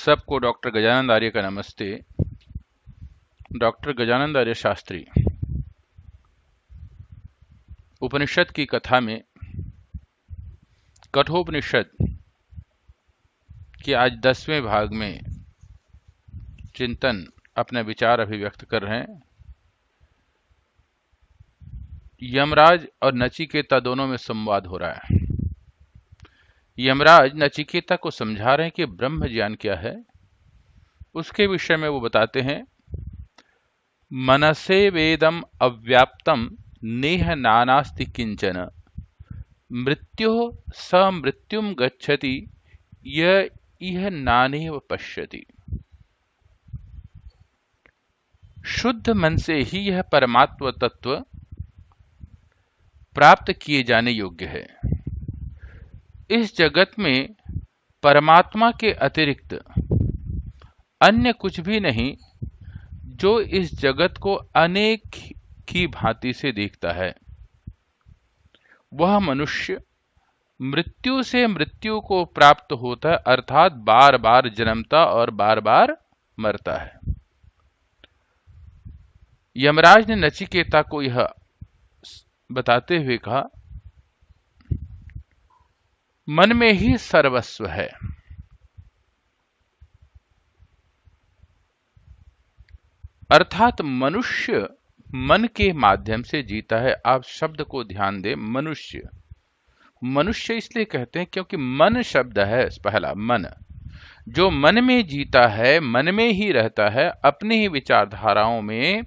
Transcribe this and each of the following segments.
सबको डॉक्टर गजानंद आर्य का नमस्ते। डॉक्टर गजानंद आर्य शास्त्री उपनिषद की कथा में कठोपनिषद के आज 10वें भाग में चिंतन अपने विचार अभिव्यक्त कर रहे हैं। यमराज और नचिकेता दोनों में संवाद हो रहा है। यमराज नचिकेता को समझा रहे हैं कि ब्रह्म ज्ञान क्या है। उसके विषय में वो बताते हैं, मनसे वेदम अव्याप्तम नेह नानास्ति किंचन मृत्यो स मृत्युम गच्छति यह नानेव पश्यति। शुद्ध मन से ही यह परमात्म तत्व प्राप्त किए जाने योग्य है। इस जगत में परमात्मा के अतिरिक्त अन्य कुछ भी नहीं जो इस जगत को अनेक की भांति से देखता है। वह मनुष्य मृत्यु से मृत्यु को प्राप्त होता है, अर्थात बार बार जन्मता और बार बार मरता है। यमराज ने नचिकेता को यह बताते हुए कहा, मन में ही सर्वस्व है। अर्थात मनुष्य मन के माध्यम से जीता है। आप शब्द को ध्यान दें, मनुष्य। मनुष्य इसलिए कहते हैं क्योंकि मन शब्द है पहला। मन जो मन में जीता है, मन में ही रहता है, अपनी ही विचारधाराओं में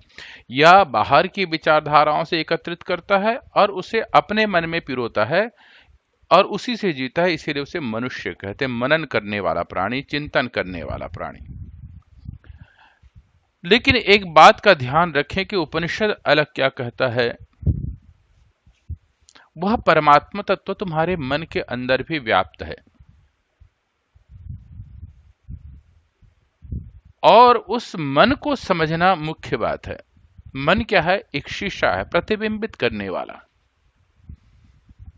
या बाहर की विचारधाराओं से एकत्रित करता है और उसे अपने मन में पिरोता है और उसी से जीता है। इसीलिए उसे मनुष्य कहते हैं। मनन करने वाला प्राणी, चिंतन करने वाला प्राणी। लेकिन एक बात का ध्यान रखें कि उपनिषद अलग क्या कहता है। वह परमात्मा तत्व तुम्हारे मन के अंदर भी व्याप्त है और उस मन को समझना मुख्य बात है। मन क्या है? एक शीशा है, प्रतिबिंबित करने वाला।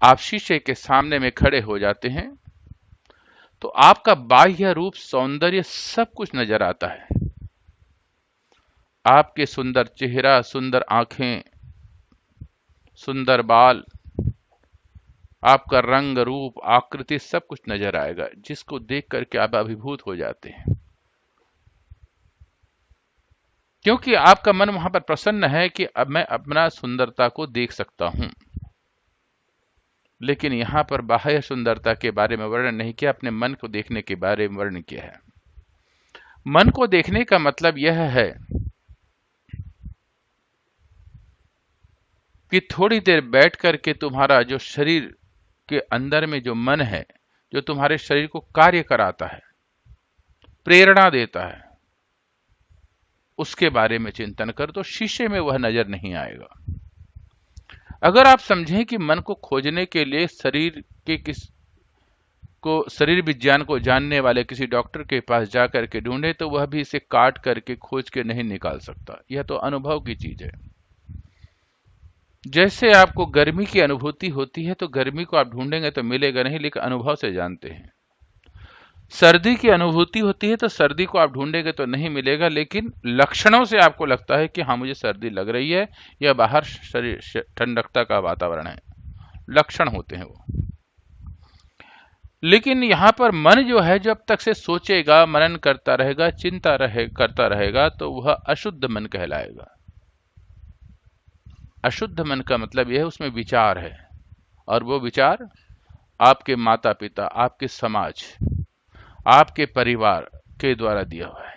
आप शीशे के सामने में खड़े हो जाते हैं तो आपका बाह्य रूप, सौंदर्य सब कुछ नजर आता है। आपके सुंदर चेहरा, सुंदर आंखें, सुंदर बाल, आपका रंग रूप, आकृति सब कुछ नजर आएगा, जिसको देख करके आप अभिभूत हो जाते हैं। क्योंकि आपका मन वहां पर प्रसन्न है कि अब मैं अपना सुंदरता को देख सकता हूं। लेकिन यहां पर बाह्य सुंदरता के बारे में वर्णन नहीं किया, अपने मन को देखने के बारे में वर्णन किया है। मन को देखने का मतलब यह है कि थोड़ी देर बैठ करके तुम्हारा जो शरीर के अंदर में जो मन है, जो तुम्हारे शरीर को कार्य कराता है, प्रेरणा देता है, उसके बारे में चिंतन कर तो शीशे में वह नजर नहीं आएगा। अगर आप समझें कि मन को खोजने के लिए शरीर विज्ञान को जानने वाले किसी डॉक्टर के पास जाकर के ढूंढे तो वह भी इसे काट करके खोज के नहीं निकाल सकता। यह तो अनुभव की चीज है। जैसे आपको गर्मी की अनुभूति होती है तो गर्मी को आप ढूंढेंगे तो मिलेगा नहीं, लेकिन अनुभव से जानते हैं। सर्दी की अनुभूति होती है तो सर्दी को आप ढूंढेंगे तो नहीं मिलेगा, लेकिन लक्षणों से आपको लगता है कि हाँ मुझे सर्दी लग रही है या बाहर शरीर ठंडकता का वातावरण है। लक्षण होते हैं वो। लेकिन यहां पर मन जो है, जब तक से सोचेगा, मनन करता रहेगा, चिंता करता रहेगा तो वह अशुद्ध मन कहलाएगा। अशुद्ध मन का मतलब यह है उसमें विचार है, और वो विचार आपके माता पिता, आपके समाज, आपके परिवार के द्वारा दिया हुआ है,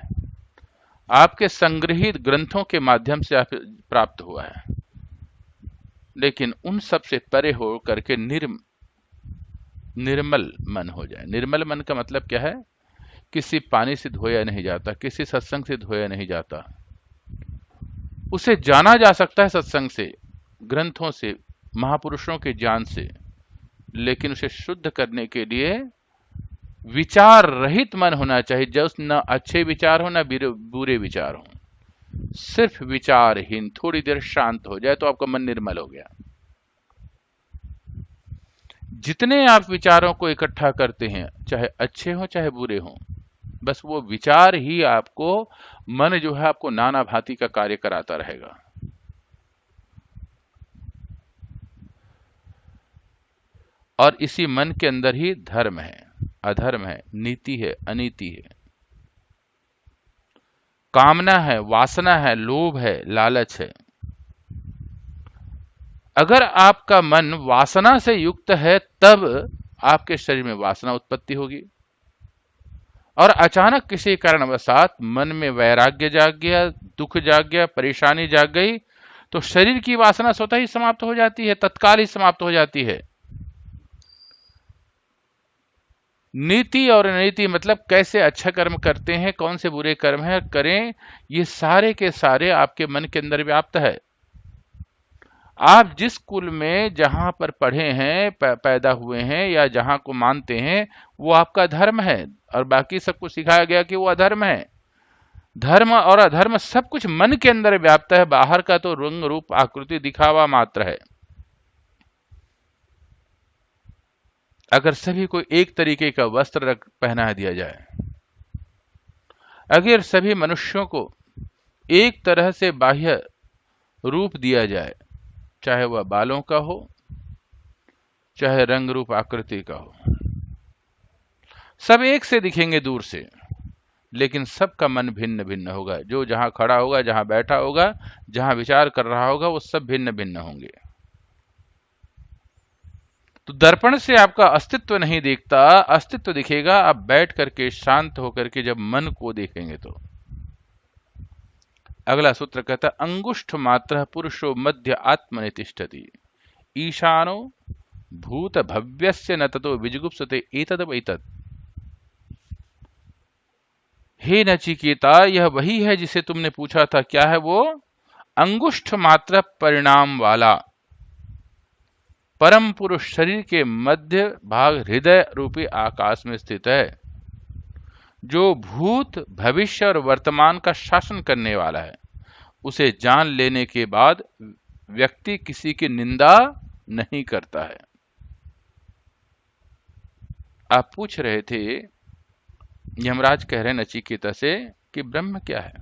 आपके संग्रहित ग्रंथों के माध्यम से आप प्राप्त हुआ है। लेकिन उन सब से परे हो करके निर्मल मन हो जाए। निर्मल मन का मतलब क्या है? किसी पानी से धोया नहीं जाता, किसी सत्संग से धोया नहीं जाता। उसे जाना जा सकता है सत्संग से, ग्रंथों से, महापुरुषों के ज्ञान से, लेकिन उसे शुद्ध करने के लिए विचार रहित मन होना चाहिए। जो न अच्छे विचार हो न बुरे विचार हो, सिर्फ विचारहीन। थोड़ी देर शांत हो जाए तो आपका मन निर्मल हो गया। जितने आप विचारों को इकट्ठा करते हैं, चाहे अच्छे हो चाहे बुरे हो, बस वो विचार ही आपको, मन जो है आपको नाना भांति का कार्य कराता रहेगा। और इसी मन के अंदर ही धर्म है, अधर्म है, नीति है, अनीति है, कामना है, वासना है, लोभ है, लालच है। अगर आपका मन वासना से युक्त है तब आपके शरीर में वासना उत्पत्ति होगी, और अचानक किसी कारणवशात मन में वैराग्य जाग गया, दुख जाग गया, परेशानी जाग गई, तो शरीर की वासना स्वतः ही समाप्त हो जाती है, तत्काल ही समाप्त हो जाती है। नीति और अनीति मतलब कैसे अच्छा कर्म करते हैं, कौन से बुरे कर्म है करें, ये सारे के सारे आपके मन के अंदर व्याप्त है। आप जिस कुल में जहां पर पढ़े हैं, पैदा हुए हैं, या जहां को मानते हैं, वो आपका धर्म है, और बाकी सबको सिखाया गया कि वो अधर्म है। धर्म और अधर्म सब कुछ मन के अंदर व्याप्त है, बाहर का तो रंग रूप आकृति दिखावा मात्र है। अगर सभी को एक तरीके का वस्त्र पहना दिया जाए, अगर सभी मनुष्यों को एक तरह से बाह्य रूप दिया जाए, चाहे वह बालों का हो, चाहे रंग रूप आकृति का हो, सब एक से दिखेंगे दूर से, लेकिन सबका मन भिन्न भिन्न होगा। जो जहां खड़ा होगा, जहां बैठा होगा, जहां विचार कर रहा होगा, वो सब भिन्न भिन्न होंगे। तो दर्पण से आपका अस्तित्व नहीं दिखता, अस्तित्व दिखेगा आप बैठ करके शांत होकर के जब मन को देखेंगे तो। अगला सूत्र कहता है, अंगुष्ठ मात्र पुरुषो मध्य आत्मनि तिष्ठति, ईशानो भूत भव्यस्य न ततो विजुगुप्सते एतद वैतद। हे नचिकेता, यह वही है जिसे तुमने पूछा था। क्या है वो? अंगुष्ठ मात्र परिणाम वाला परम पुरुष शरीर के मध्य भाग हृदय रूपी आकाश में स्थित है, जो भूत भविष्य और वर्तमान का शासन करने वाला है। उसे जान लेने के बाद व्यक्ति किसी की निंदा नहीं करता है। आप पूछ रहे थे, यमराज कह रहे नचिकेता से कि ब्रह्म क्या है,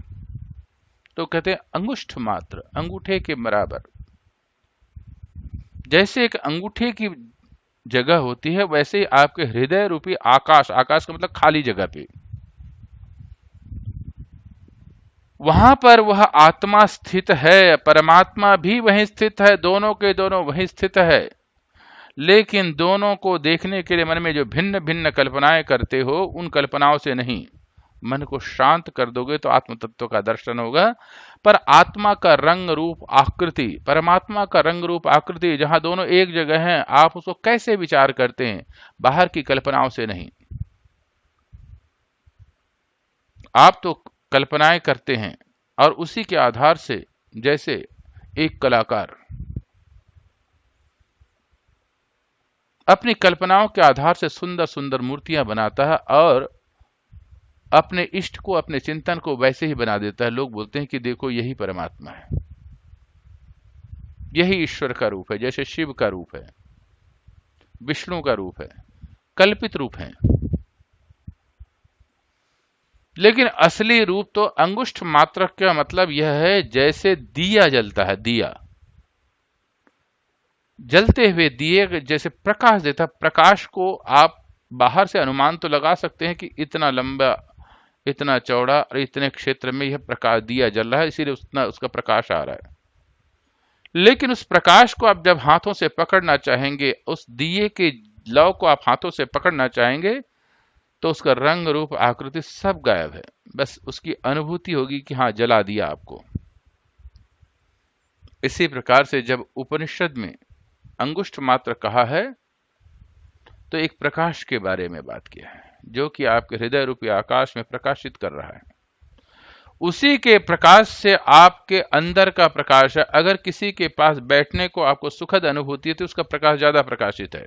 तो कहते हैं अंगुष्ठ मात्र, अंगूठे के बराबर। जैसे एक अंगूठे की जगह होती है, वैसे ही आपके हृदय रूपी आकाश, आकाश का मतलब खाली जगह पे, वहां पर वह आत्मा स्थित है, परमात्मा भी वहीं स्थित है, दोनों के दोनों वहीं स्थित है। लेकिन दोनों को देखने के लिए मन में जो भिन्न भिन्न कल्पनाएं करते हो, उन कल्पनाओं से नहीं, मन को शांत कर दोगे तो आत्म तत्व का दर्शन होगा। पर आत्मा का रंग रूप आकृति, परमात्मा का रंग रूप आकृति, जहां दोनों एक जगह हैं, आप उसको कैसे विचार करते हैं? बाहर की कल्पनाओं से नहीं। आप तो कल्पनाएं करते हैं, और उसी के आधार से, जैसे एक कलाकार अपनी कल्पनाओं के आधार से सुंदर सुंदर मूर्तियां बनाता है, और अपने इष्ट को, अपने चिंतन को वैसे ही बना देता है। लोग बोलते हैं कि देखो यही परमात्मा है, यही ईश्वर का रूप है। जैसे शिव का रूप है, विष्णु का रूप है, कल्पित रूप है, लेकिन असली रूप तो अंगुष्ठ मात्र का मतलब यह है, जैसे दिया जलता है, दिया जलते हुए दिए जैसे प्रकाश देता, प्रकाश को आप बाहर से अनुमान तो लगा सकते हैं कि इतना लंबा, इतना चौड़ा और इतने क्षेत्र में यह प्रकाश दिया जल रहा है, इसीलिए उतना उसका प्रकाश आ रहा है। लेकिन उस प्रकाश को आप जब हाथों से पकड़ना चाहेंगे, उस दिए के लौ को आप हाथों से पकड़ना चाहेंगे, तो उसका रंग रूप आकृति सब गायब है। बस उसकी अनुभूति होगी कि हाँ, जला दिया आपको। इसी प्रकार से जब उपनिषद में अंगुष्ठ मात्र कहा है, तो एक प्रकाश के बारे में बात किया है, जो कि आपके हृदय रूपी आकाश में प्रकाशित कर रहा है। उसी के प्रकाश से आपके अंदर का प्रकाश है। अगर किसी के पास बैठने को आपको सुखद अनुभूति है, तो उसका प्रकाश ज्यादा प्रकाशित है।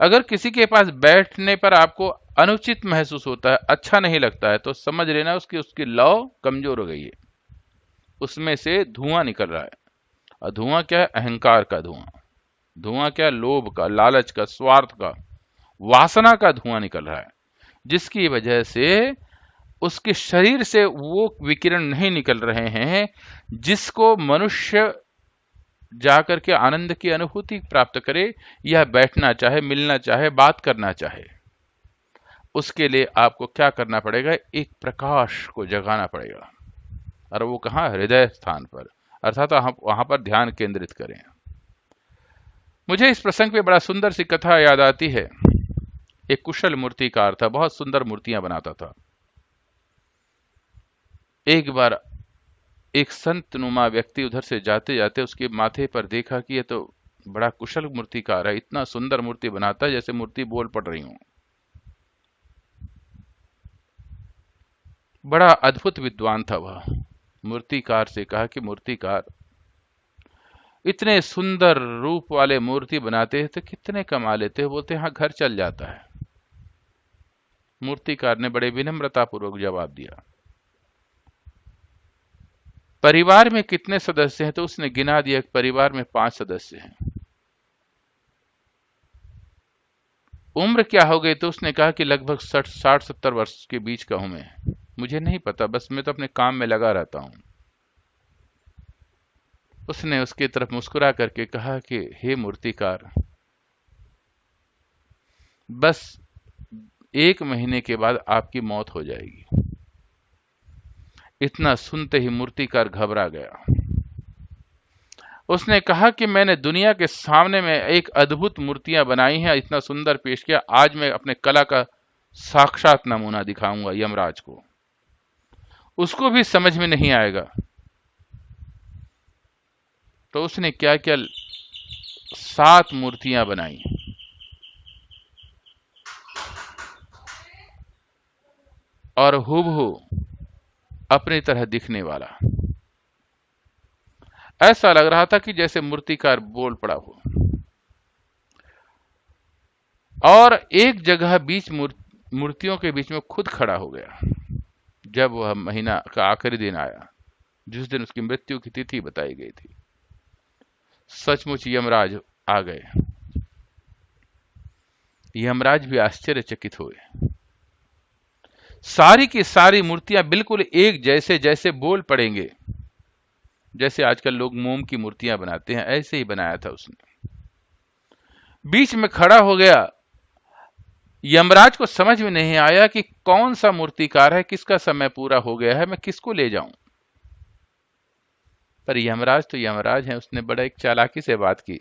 अगर किसी के पास बैठने पर आपको अनुचित महसूस होता है, अच्छा नहीं लगता है, तो समझ लेना उसकी लौ कमजोर हो गई है, उसमें से धुआं निकल रहा है। और धुआं क्या है? अहंकार का धुआं। धुआं क्या? लोभ का, लालच का, स्वार्थ का, वासना का धुआं निकल रहा है, जिसकी वजह से उसके शरीर से वो विकिरण नहीं निकल रहे हैं जिसको मनुष्य जाकर के आनंद की अनुभूति प्राप्त करे, या बैठना चाहे, मिलना चाहे, बात करना चाहे। उसके लिए आपको क्या करना पड़ेगा? एक प्रकाश को जगाना पड़ेगा, और वो कहाँ? हृदय स्थान पर, अर्थात हम वहां पर ध्यान केंद्रित करें। मुझे इस प्रसंग पे बड़ा सुंदर सी कथा याद आती है। एक कुशल मूर्तिकार था, बहुत सुंदर मूर्तियां बनाता था। एक बार एक संत नुमा व्यक्ति उधर से जाते जाते उसके माथे पर देखा कि ये तो बड़ा कुशल मूर्तिकार है, इतना सुंदर मूर्ति बनाता है जैसे मूर्ति बोल पड़ रही हूं। बड़ा अद्भुत विद्वान था वह। मूर्तिकार से कहा कि मूर्तिकार, इतने सुंदर रूप वाले मूर्ति बनाते हैं तो कितने कमा लेते हो? बोलते हाँ, घर चल जाता है। मूर्तिकार ने बड़े विनम्रता पूर्वक जवाब दिया, परिवार में कितने सदस्य हैं? तो उसने गिना दिया, परिवार में 5 सदस्य हैं। उम्र क्या हो गई? तो उसने कहा कि लगभग 60-70 वर्ष के बीच का हूं मैं। मुझे नहीं पता, बस मैं तो अपने काम में लगा रहता हूं। उसने उसकी तरफ मुस्कुरा करके कहा कि हे मूर्तिकार, बस 1 महीने के बाद आपकी मौत हो जाएगी। इतना सुनते ही मूर्तिकार घबरा गया। उसने कहा कि मैंने दुनिया के सामने में एक अद्भुत मूर्तियां बनाई हैं, इतना सुंदर पेश किया, आज मैं अपने कला का साक्षात नमूना दिखाऊंगा यमराज को, उसको भी समझ में नहीं आएगा। तो उसने क्या किया? 7 मूर्तियां बनाई, और हूबहू अपनी तरह दिखने वाला। ऐसा लग रहा था कि जैसे मूर्तिकार बोल पड़ा हो। और एक जगह बीच मूर्तियों के बीच में खुद खड़ा हो गया। जब वह महीना का आखिरी दिन आया, जिस दिन उसकी मृत्यु की तिथि बताई गई थी, सचमुच यमराज आ गए। यमराज भी आश्चर्यचकित हुए। सारी की सारी मूर्तियां बिल्कुल एक जैसे, जैसे बोल पड़ेंगे, जैसे आजकल लोग मोम की मूर्तियां बनाते हैं, ऐसे ही बनाया था उसने। बीच में खड़ा हो गया। यमराज को समझ में नहीं आया कि कौन सा मूर्तिकार है, किसका समय पूरा हो गया है, मैं किसको ले जाऊं। पर यमराज तो यमराज है, उसने बड़ा एक चालाकी से बात की,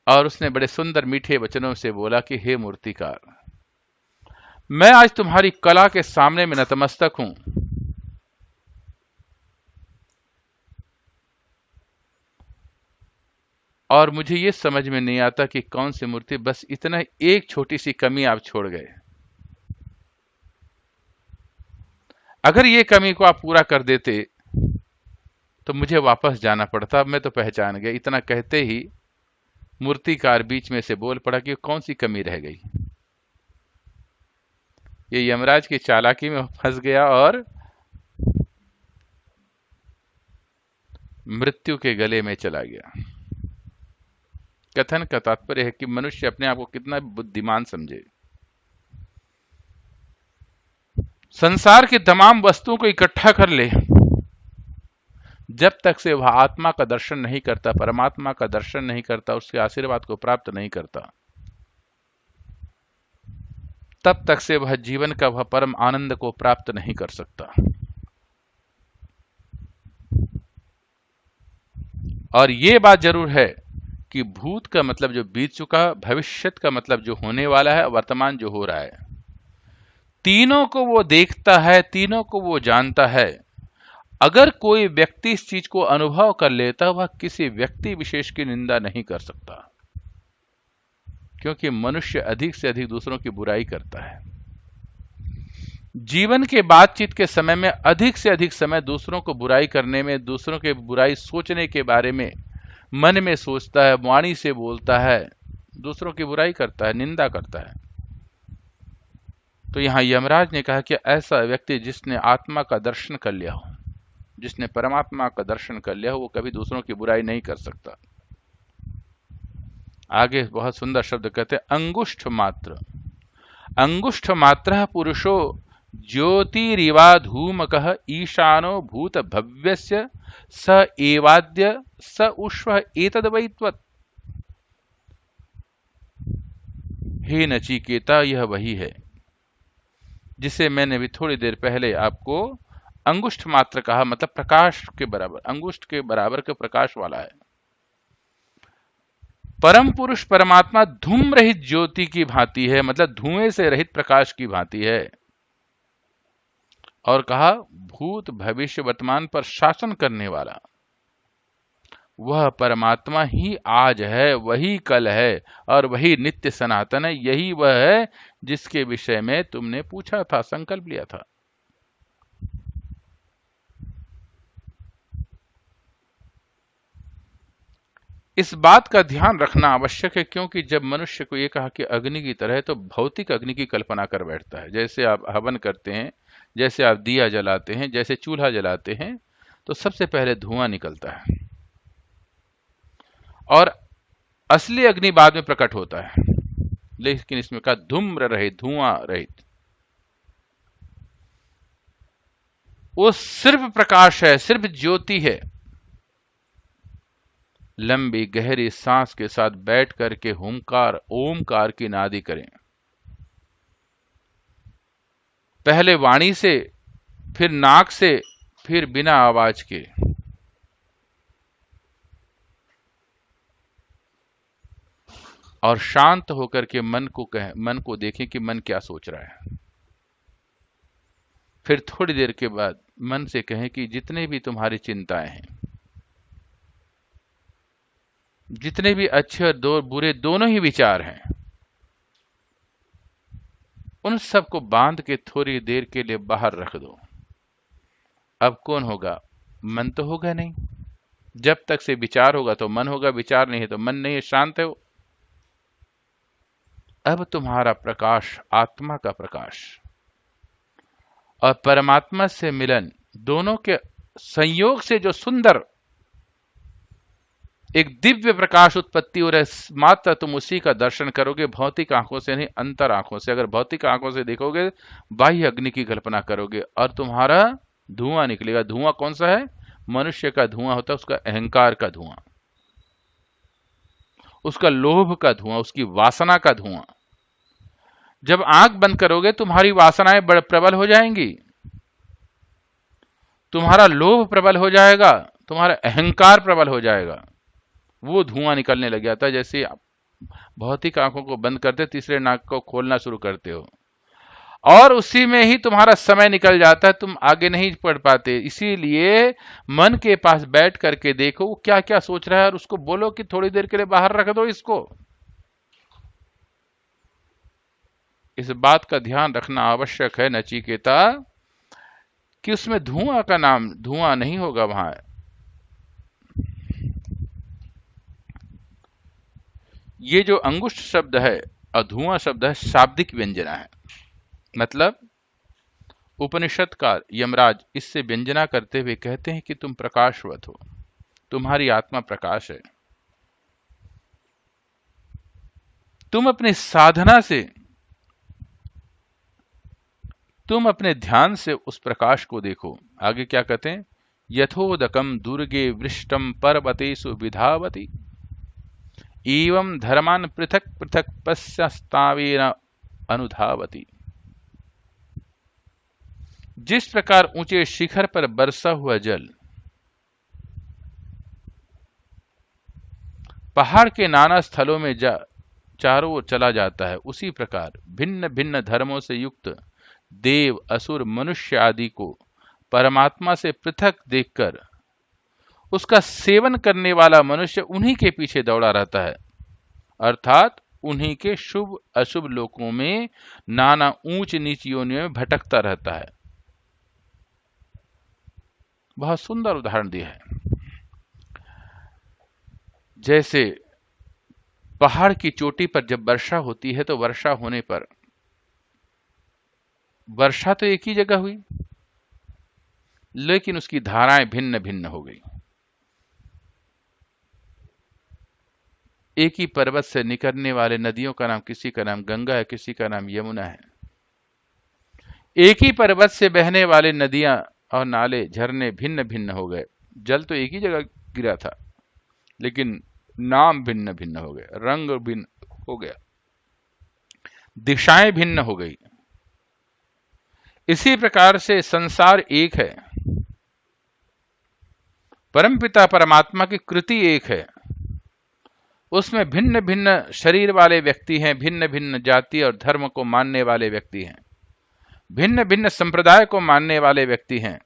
और उसने बड़े सुंदर मीठे वचनों से बोला कि हे मूर्तिकार, मैं आज तुम्हारी कला के सामने में नतमस्तक हूं। और मुझे यह समझ में नहीं आता कि कौन सी मूर्ति, बस इतना एक छोटी सी कमी आप छोड़ गए। अगर ये कमी को आप पूरा कर देते तो मुझे वापस जाना पड़ता, मैं तो पहचान गया। इतना कहते ही मूर्तिकार बीच में से बोल पड़ा कि कौन सी कमी रह गई। ये यमराज की चालाकी में फंस गया और मृत्यु के गले में चला गया। कथन का तात्पर्य है कि मनुष्य अपने आप को कितना बुद्धिमान समझे। संसार की तमाम वस्तुओं को इकट्ठा कर ले, जब तक से वह आत्मा का दर्शन नहीं करता, परमात्मा का दर्शन नहीं करता, उसके आशीर्वाद को प्राप्त नहीं करता, तब तक से वह जीवन का वह परम आनंद को प्राप्त नहीं कर सकता। और ये बात जरूर है कि भूत का मतलब जो बीत चुका, भविष्यत का मतलब जो होने वाला है, वर्तमान जो हो रहा है, तीनों को वो देखता है, तीनों को वो जानता है। अगर कोई व्यक्ति इस चीज को अनुभव कर लेता, वह किसी व्यक्ति विशेष की निंदा नहीं कर सकता, क्योंकि मनुष्य अधिक से अधिक दूसरों की बुराई करता है। जीवन के बातचीत के समय में अधिक से अधिक समय दूसरों को बुराई करने में, दूसरों के बुराई सोचने के बारे में मन में सोचता है, वाणी से बोलता है, दूसरों की बुराई करता है, निंदा करता है। तो यहां यमराज ने कहा कि ऐसा व्यक्ति जिसने आत्मा का दर्शन कर लिया हो, जिसने परमात्मा का दर्शन कर लिया हो, वो कभी दूसरों की बुराई नहीं कर सकता। आगे बहुत सुंदर शब्द कहते हैं, अंगुष्ठ मात्र। अंगुष्ठ मात्र पुरुषो ज्योतिरिवा धूमकः ईशानो भूत भव्यस्य स एवाद्य स उष्व एतद वै त्वत्। हे नचिकेता, यह वही है जिसे मैंने भी थोड़ी देर पहले आपको अंगुष्ठ मात्र कहा, मतलब प्रकाश के बराबर, अंगुष्ठ के बराबर के प्रकाश वाला है। परम पुरुष परमात्मा धूम रहित ज्योति की भांति है, मतलब धुएं से रहित प्रकाश की भांति है। और कहा भूत भविष्य वर्तमान पर शासन करने वाला वह परमात्मा ही आज है, वही कल है और वही नित्य सनातन है। यही वह है जिसके विषय में तुमने पूछा था, संकल्प लिया था। इस बात का ध्यान रखना आवश्यक है, क्योंकि जब मनुष्य को यह कहा कि अग्नि की तरह है, तो भौतिक अग्नि की कल्पना कर बैठता है। जैसे आप हवन करते हैं, जैसे आप दिया जलाते हैं, जैसे चूल्हा जलाते हैं, तो सबसे पहले धुआं निकलता है और असली अग्नि बाद में प्रकट होता है। लेकिन इसमें कहा धूम्र रहित, धुआं रहित। वो सिर्फ प्रकाश है, सिर्फ ज्योति है। लंबी गहरी सांस के साथ बैठ करके हुंकार ओमकार की नादी करें। पहले वाणी से, फिर नाक से, फिर बिना आवाज के। और शांत होकर के मन को देखें कि मन क्या सोच रहा है। फिर थोड़ी देर के बाद मन से कहें कि जितने भी तुम्हारी चिंताएं हैं, जितने भी अच्छे और बुरे दोनों ही विचार हैं, उन सबको बांध के थोड़ी देर के लिए बाहर रख दो। अब कौन होगा? मन तो होगा नहीं। जब तक से विचार होगा तो मन होगा, विचार नहीं है तो मन नहीं है, शांत है वो। अब तुम्हारा प्रकाश, आत्मा का प्रकाश और परमात्मा से मिलन, दोनों के संयोग से जो सुंदर एक दिव्य प्रकाश उत्पत्ति हो रहा है, मात्र तुम उसी का दर्शन करोगे, भौतिक आंखों से नहीं, अंतर आंखों से। अगर भौतिक आंखों से देखोगे, बाह्य अग्नि की कल्पना करोगे और तुम्हारा धुआं निकलेगा। धुआं कौन सा है? मनुष्य का धुआं होता है, उसका अहंकार का धुआं, उसका लोभ का धुआं, उसकी वासना का धुआं। जब आंख बंद करोगे, तुम्हारी वासनाएं बड़ प्रबल हो जाएंगी, तुम्हारा लोभ प्रबल हो जाएगा, तुम्हारा अहंकार प्रबल हो जाएगा। वो धुआं निकलने लग जाता है। जैसे आप भौतिक आंखों को बंद करते, तीसरे नाक को खोलना शुरू करते हो और उसी में ही तुम्हारा समय निकल जाता है, तुम आगे नहीं पढ़ पाते। इसीलिए मन के पास बैठ करके देखो वो क्या क्या सोच रहा है और उसको बोलो कि थोड़ी देर के लिए बाहर रख दो इसको। इस बात का ध्यान रखना आवश्यक है नचिकेता कि उसमें धुआं का नाम धुआं नहीं होगा। वहां ये जो अंगुष्ठ शब्द है और धुआं शब्द है, शाब्दिक व्यंजना है। मतलब उपनिषदकार यमराज इससे व्यंजना करते हुए कहते हैं कि तुम प्रकाशवत हो, तुम्हारी आत्मा प्रकाश है। तुम अपनी साधना से, तुम अपने ध्यान से उस प्रकाश को देखो। आगे क्या कहते हैं? यथोदकम दुर्गे वृष्टम पर्वतेषु विधावती एवं धर्मान पृथक पृथक पश्यस्तावेन अनुधावती। जिस प्रकार ऊंचे शिखर पर बरसा हुआ जल पहाड़ के नाना स्थलों में चारों ओर चला जाता है, उसी प्रकार भिन्न भिन्न धर्मों से युक्त देव, असुर, मनुष्य आदि को परमात्मा से पृथक देखकर उसका सेवन करने वाला मनुष्य उन्हीं के पीछे दौड़ा रहता है, अर्थात उन्हीं के शुभ अशुभ लोकों में नाना ऊंच नीच योनियों में भटकता रहता है। बहुत सुंदर उदाहरण दिया है। जैसे पहाड़ की चोटी पर जब वर्षा होती है, तो वर्षा होने पर वर्षा तो एक ही जगह हुई, लेकिन उसकी धाराएं भिन्न भिन्न हो गई। एक ही पर्वत से निकलने वाले नदियों का नाम, किसी का नाम गंगा है, किसी का नाम यमुना है। एक ही पर्वत से बहने वाले नदियां और नाले झरने भिन्न भिन्न हो गए। जल तो एक ही जगह गिरा था, लेकिन नाम भिन्न भिन्न हो गए, रंग भिन्न हो गया, दिशाएं भिन्न हो गई। इसी प्रकार से संसार एक है, परमपिता परमात्मा की कृति एक है, उसमें भिन्न भिन्न शरीर वाले व्यक्ति हैं, भिन्न भिन्न जाति और धर्म को मानने वाले व्यक्ति हैं, भिन्न भिन्न संप्रदाय को मानने वाले व्यक्ति हैं।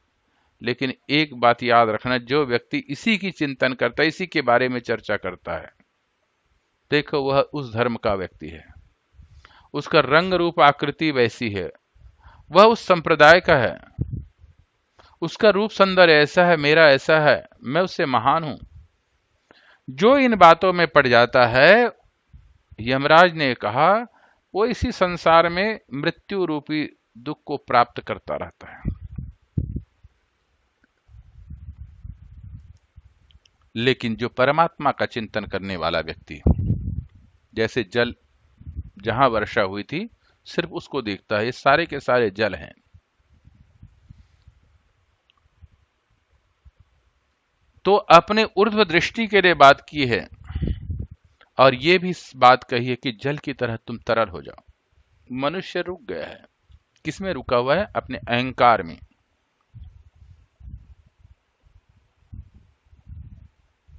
लेकिन एक बात याद रखना, जो व्यक्ति इसी की चिंतन करता है, इसी के बारे में चर्चा करता है, देखो वह उस धर्म का व्यक्ति है, उसका रंग रूप आकृति वैसी है, वह उस संप्रदाय का है, उसका रूप सौंदर्य ऐसा है, मेरा ऐसा है, मैं उससे महान हूं। जो इन बातों में पड़ जाता है, यमराज ने कहा, वो इसी संसार में मृत्यु रूपी दुख को प्राप्त करता रहता है। लेकिन जो परमात्मा का चिंतन करने वाला व्यक्ति, जैसे जल जहां वर्षा हुई थी सिर्फ उसको देखता है, ये सारे के सारे जल हैं, तो अपने ऊर्ध्व दृष्टि के लिए बात की है, और ये भी बात कही है कि जल की तरह तुम तरल हो जाओ। मनुष्य रुक गया है, किसमें रुका हुआ है? अपने अहंकार में।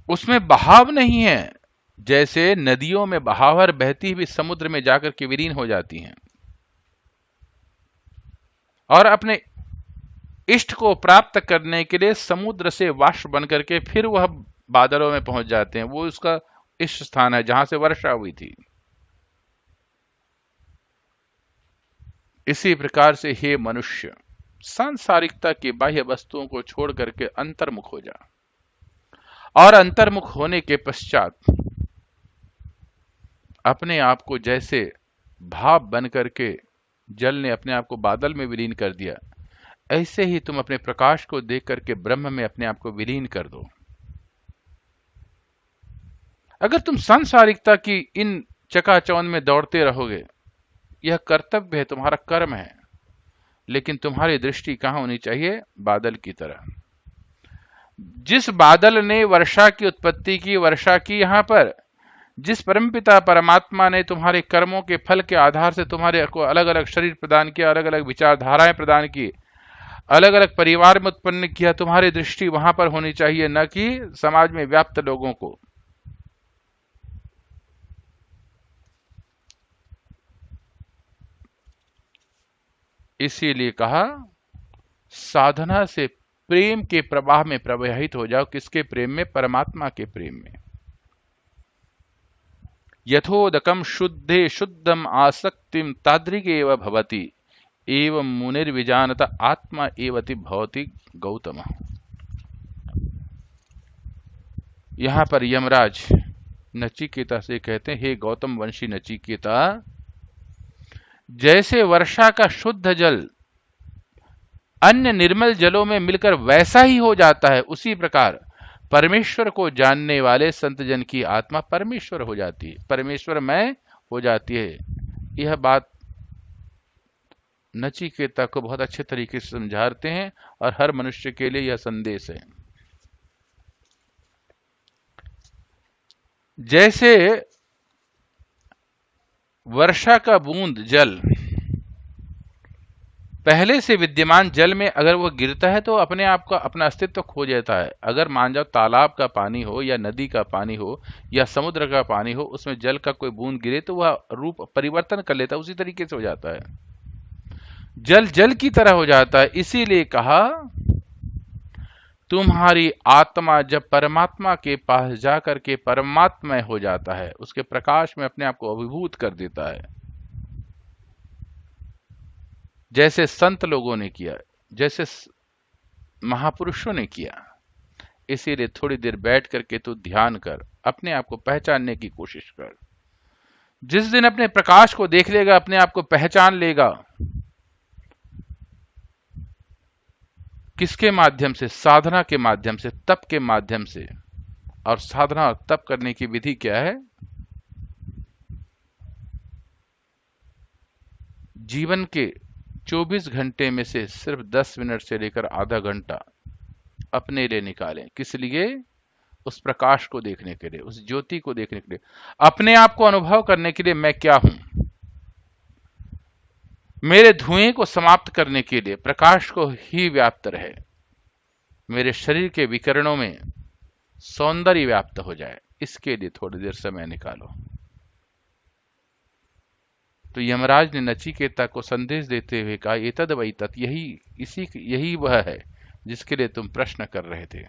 उसमें बहाव नहीं है, जैसे नदियों में बहावर बहती हुई समुद्र में जाकर के विलीन हो जाती हैं, और अपने इष्ट को प्राप्त करने के लिए समुद्र से वाष्प बनकर के फिर वह बादलों में पहुंच जाते हैं। वो उसका इष्ट स्थान है जहां से वर्षा हुई थी। इसी प्रकार से हे मनुष्य, सांसारिकता की बाह्य वस्तुओं को छोड़ करके अंतर्मुख हो जा, और अंतर्मुख होने के पश्चात अपने आप को जैसे भाप बन करके जल ने अपने आप को बादल में विलीन कर दिया, ऐसे ही तुम अपने प्रकाश को देख करके ब्रह्म में अपने आप को विलीन कर दो। अगर तुम सांसारिकता की इन चकाचौंध में दौड़ते रहोगे, यह कर्तव्य है, तुम्हारा कर्म है, लेकिन तुम्हारी दृष्टि कहां होनी चाहिए? बादल की तरह। जिस बादल ने वर्षा की उत्पत्ति की, वर्षा की यहां पर, जिस परमपिता परमात्मा ने तुम्हारे कर्मों के फल के आधार से तुम्हारे को अलग अलग शरीर प्रदान किया, अलग अलग विचारधाराएं प्रदान की, अलग अलग परिवार में उत्पन्न किया, तुम्हारी दृष्टि वहां पर होनी चाहिए, न कि समाज में व्याप्त लोगों को। इसीलिए कहा, साधना से प्रेम के प्रवाह में प्रवाहित हो जाओ। किसके प्रेम में? परमात्मा के प्रेम में। यथोदकम शुद्धे शुद्धम आसक्तिम तादृगेव भवति एवं मुनिर्विजानत आत्मा एवति भवति गौतम। यहां पर यमराज नचिकेता से कहते हैं, हे गौतम वंशी नचिकेता, जैसे वर्षा का शुद्ध जल अन्य निर्मल जलों में मिलकर वैसा ही हो जाता है, उसी प्रकार परमेश्वर को जानने वाले संत जन की आत्मा परमेश्वर हो जाती है, परमेश्वरमय हो जाती है। यह बात नचिकेता को बहुत अच्छे तरीके से समझाते हैं, और हर मनुष्य के लिए यह संदेश है। जैसे वर्षा का बूंद जल पहले से विद्यमान जल में अगर वो गिरता है तो अपने आप का अपना अस्तित्व खो जाता है। अगर मान जाओ तालाब का पानी हो, या नदी का पानी हो, या समुद्र का पानी हो, उसमें जल का कोई बूंद गिरे तो वह रूप परिवर्तन कर लेता है, उसी तरीके से हो जाता है, जल जल की तरह हो जाता है। इसीलिए कहा, तुम्हारी आत्मा जब परमात्मा के पास जाकर के परमात्मय हो जाता है, उसके प्रकाश में अपने आप को अभिभूत कर देता है, जैसे संत लोगों ने किया, जैसे महापुरुषों ने किया। इसीलिए थोड़ी देर बैठ करके तू ध्यान कर, अपने आप को पहचानने की कोशिश कर। जिस दिन अपने प्रकाश को देख लेगा, अपने आप को पहचान लेगा, किसके माध्यम से? साधना के माध्यम से, तप के माध्यम से। और साधना और तप करने की विधि क्या है? जीवन के 24 घंटे में से सिर्फ 10 मिनट से लेकर आधा घंटा अपने लिए निकालें। किस लिए? उस प्रकाश को देखने के लिए, उस ज्योति को देखने के लिए, अपने आप को अनुभव करने के लिए मैं क्या हूं। मेरे धुएं को समाप्त करने के लिए प्रकाश को ही व्याप्त रहे। मेरे शरीर के विकिरणों में सौंदर्य व्याप्त हो जाए, इसके लिए थोड़ी देर समय निकालो। तो यमराज ने नचिकेता को संदेश देते हुए कहा, एतद वही तत्, यही वह है जिसके लिए तुम प्रश्न कर रहे थे।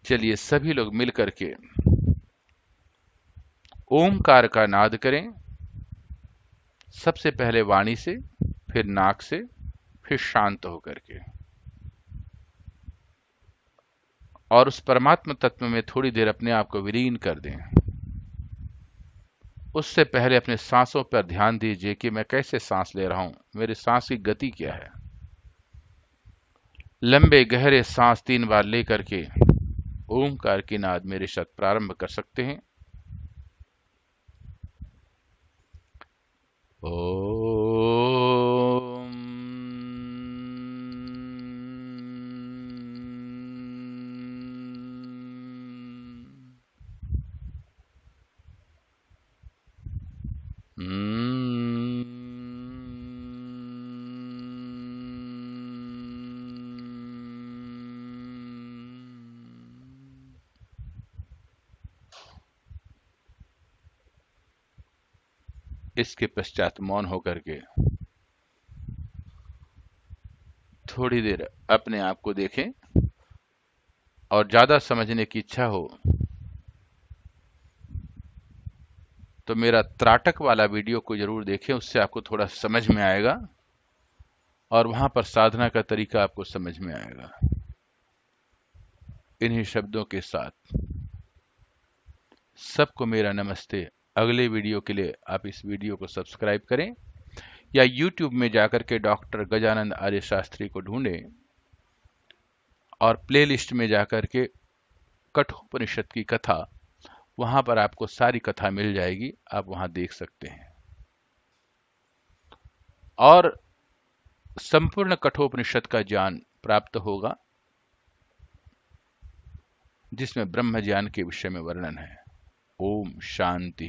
चलिए सभी लोग मिलकर के ओमकार का नाद करें। सबसे पहले वाणी से, फिर नाक से, फिर शांत होकर के, और उस परमात्मा तत्व में थोड़ी देर अपने आप को विलीन कर दें। उससे पहले अपने सांसों पर ध्यान दीजिए कि मैं कैसे सांस ले रहा हूं, मेरे सांस की गति क्या है। लंबे गहरे सांस 3 बार लेकर के ओमकार की नाद मेरे साथ प्रारंभ कर सकते हैं। ओम। इसके पश्चात मौन होकर के थोड़ी देर अपने आप को देखें, और ज्यादा समझने की इच्छा हो तो मेरा त्राटक वाला वीडियो को जरूर देखें, उससे आपको थोड़ा समझ में आएगा और वहां पर साधना का तरीका आपको समझ में आएगा। इन्हीं शब्दों के साथ सबको मेरा नमस्ते। अगले वीडियो के लिए आप इस वीडियो को सब्सक्राइब करें या YouTube में जाकर के डॉक्टर गजानंद आर्य शास्त्री को ढूंढें और प्लेलिस्ट में जाकर के कठोपनिषद की कथा, वहां पर आपको सारी कथा मिल जाएगी, आप वहां देख सकते हैं। और संपूर्ण कठोपनिषद का ज्ञान प्राप्त होगा जिसमें ब्रह्म ज्ञान के विषय में वर्णन है। ओम शांति।